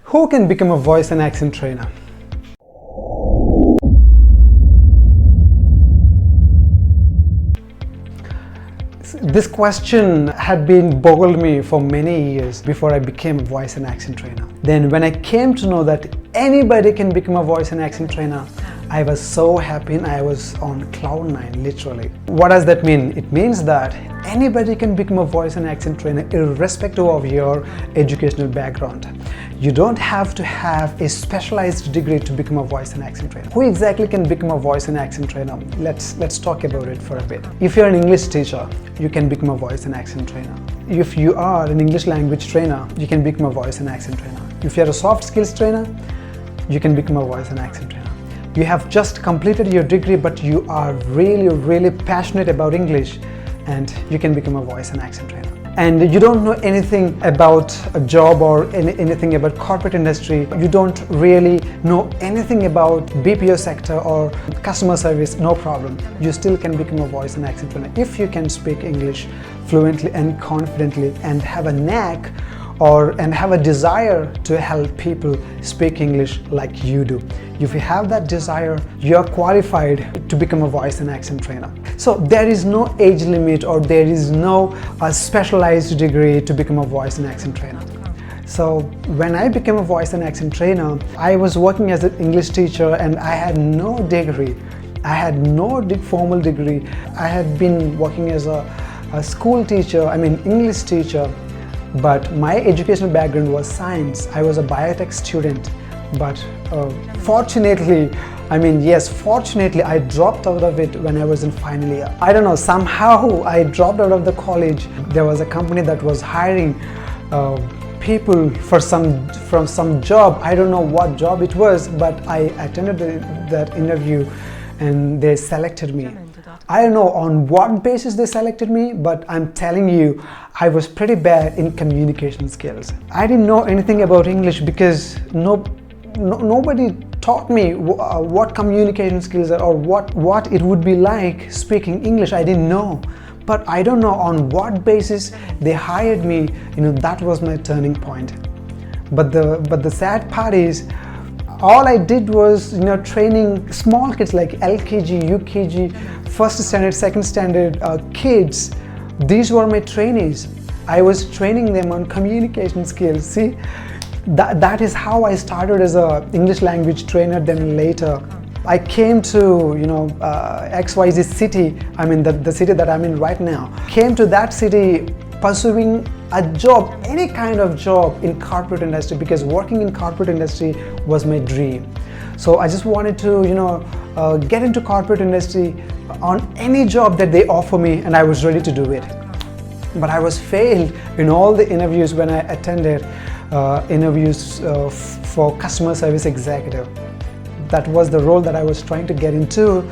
Who can become a voice and accent trainer? This question had been boggling me for many years before I became a voice and accent trainer. Then when I came to know that anybody can become a voice and accent trainer, I was so happy and I was on cloud nine, literally. What does that mean? It means that anybody can become a voice and accent trainer irrespective of your educational background. You don't have to have a specialized degree to become a voice and accent trainer. Who exactly can become a voice and accent trainer? Let's talk about it for a bit. If you're an English teacher, you can become a voice and accent trainer. If you are an English language trainer, you can become a voice and accent trainer. If you're a soft skills trainer, you can become a voice and accent trainer. You have just completed your degree, but you are really passionate about English, and you can become a voice and accent trainer. And you don't know anything about a job or anything about corporate industry, you don't really know anything about BPO sector or customer service, no problem. You still can become a voice and accent trainer if you can speak English fluently and confidently and have a knack and have a desire to help people speak English like you do. If you have that desire, you're qualified to become a voice and accent trainer. So there is no age limit or there is no specialized degree to become a voice and accent trainer. So when I became a voice and accent trainer, I was working as an English teacher and I had no degree. I had no formal degree. I had been working as a school teacher, English teacher. But my educational background was science. I was a biotech student, but fortunately, I dropped out of it when I was in final year. I don't know, somehow I dropped out of the college. There was a company that was hiring people from some job. I don't know what job it was, but I attended that interview and they selected me. I don't know on what basis they selected me, but I'm telling you, I was pretty bad in communication skills. I didn't know anything about English because nobody taught me what communication skills are or what it would be like speaking English. I didn't know. But I don't know on what basis they hired me. That was my turning point. But the sad part is, all I did was, training small kids like LKG, UKG, first standard, second standard kids. These were my trainees. I was training them on communication skills. See, that is how I started as an English language trainer. Then later, I came to XYZ city. The city that I'm in right now. Came to that city pursuing a job, any kind of job in corporate industry, because working in corporate industry was my dream. So I just wanted to, get into corporate industry on any job that they offer me, and I was ready to do it. But I was failed in all the interviews when I attended interviews for customer service executive. That was the role that I was trying to get into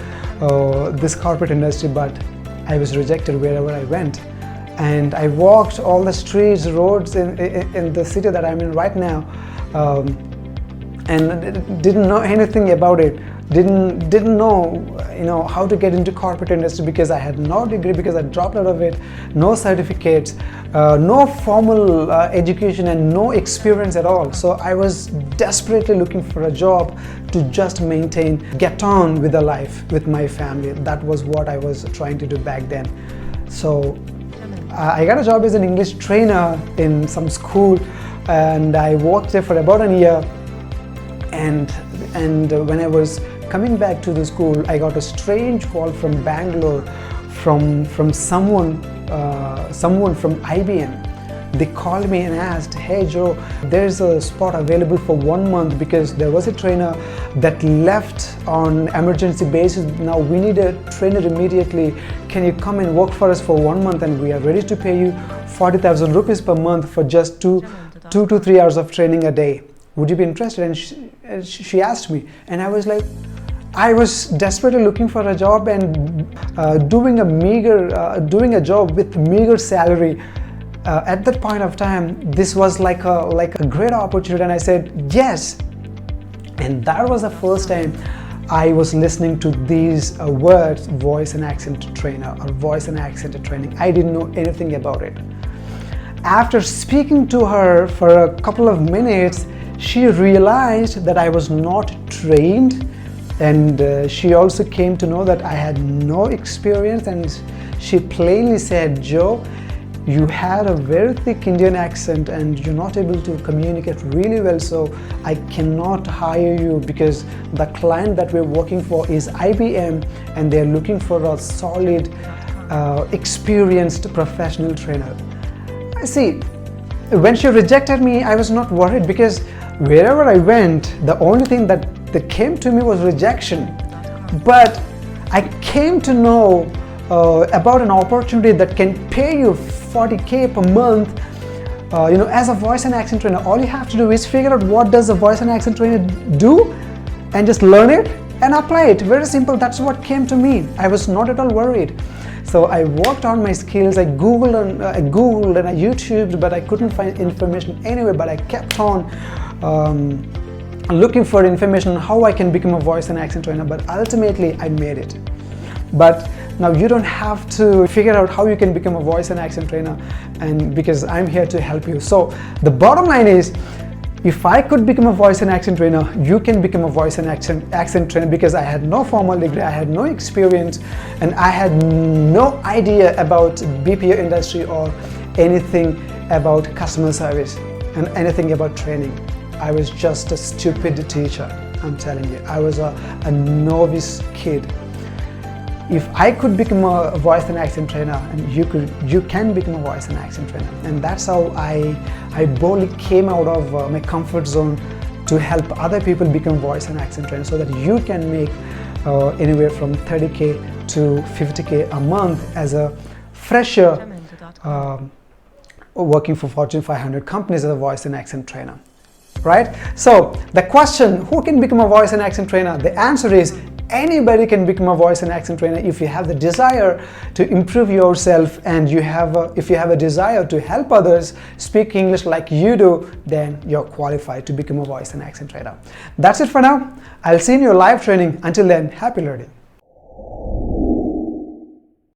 this corporate industry, but I was rejected wherever I went. And I walked all the streets, roads in the city that I'm in right now, and didn't know anything about it. Didn't know, how to get into corporate industry because I had no degree, because I dropped out of it, no certificates, no formal education, and no experience at all. So I was desperately looking for a job to just get on with the life with my family. That was what I was trying to do back then. So I got a job as an English trainer in some school, and I worked there for about a year. And when I was coming back to the school, I got a strange call from Bangalore, from someone from IBM. They called me and asked, "Hey Joe, there's a spot available for 1 month because there was a trainer that left on emergency basis. Now we need a trainer immediately. Can you come and work for us for 1 month, and we are ready to pay you 40,000 rupees per month for just two to 3 hours of training a day. Would you be interested?" And she asked me, and I was like, I was desperately looking for a job and doing a job with meager salary. At that point of time, this was like a great opportunity, and I said yes. And that was the first time I was listening to these words, voice and accent trainer or voice and accent training. I didn't know anything about it. After speaking to her for a couple of minutes, she realized that I was not trained, and she also came to know that I had no experience, and she plainly said, Joe, you had a very thick Indian accent and you're not able to communicate really well, so I cannot hire you because the client that we're working for is IBM and they're looking for a solid, experienced professional trainer. See, when she rejected me, I was not worried because wherever I went, the only thing that came to me was rejection. But I came to know about an opportunity that can pay you $40K per month. As a voice and accent trainer, all you have to do is figure out what does a voice and accent trainer do and just learn it and apply it. Very simple. That's what came to me. I was not at all worried. So I worked on my skills. I Googled and I YouTubed, but I couldn't find information anywhere. But I kept on looking for information on how I can become a voice and accent trainer. But ultimately, I made it. But now you don't have to figure out how you can become a voice and accent trainer, and because I'm here to help you. So the bottom line is, if I could become a voice and accent trainer, you can become a voice and accent trainer, because I had no formal degree, I had no experience, and I had no idea about BPO industry or anything about customer service and anything about training. I was just a stupid teacher, I'm telling you. I was a novice kid. If I could become a voice and accent trainer, and you can become a voice and accent trainer. And that's how I boldly came out of my comfort zone to help other people become voice and accent trainers, so that you can make anywhere from 30K to 50K a month as a fresher working for Fortune 500 companies as a voice and accent trainer. Right? So the question, who can become a voice and accent trainer? The answer is anybody can become a voice and accent trainer if you have the desire to improve yourself, and if you have a desire to help others speak English like you do, then you're qualified to become a voice and accent trainer. That's it for now. I'll see you in your live training. Until then, happy learning.